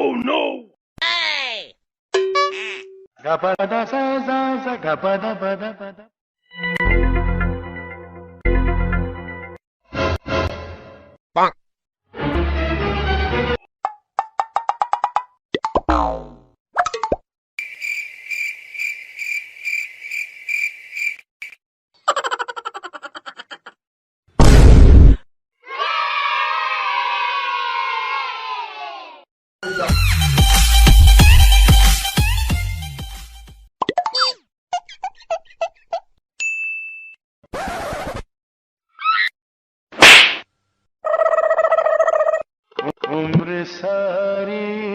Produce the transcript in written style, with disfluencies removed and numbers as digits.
Oh no! Hey! Gapada sa sa gapada pada pada. Bonk. उम्र सारी